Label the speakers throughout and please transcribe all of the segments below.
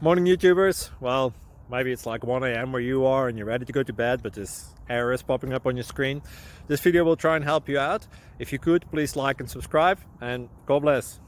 Speaker 1: Morning YouTubers. Well, maybe it's like 1 a.m. where you are and you're ready to go to bed, but this error is popping up on your screen. This video will try and help you out. If you could, please like and subscribe, and God bless.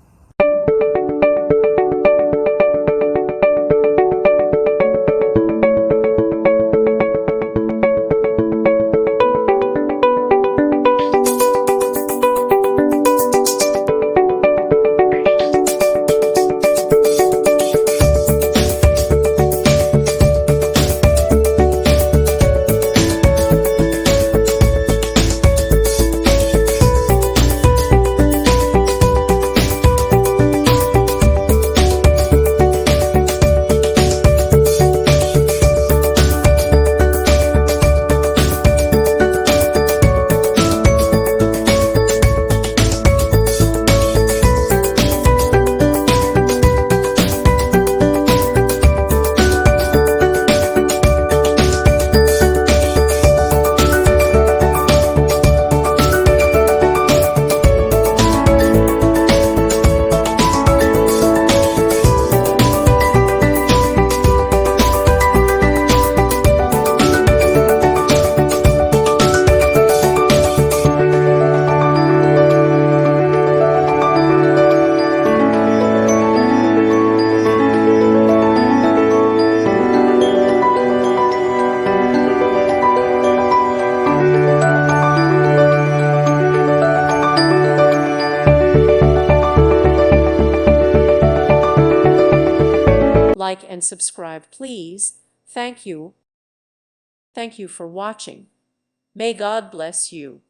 Speaker 2: Like and subscribe, please. Thank you. Thank you for watching. May God bless you.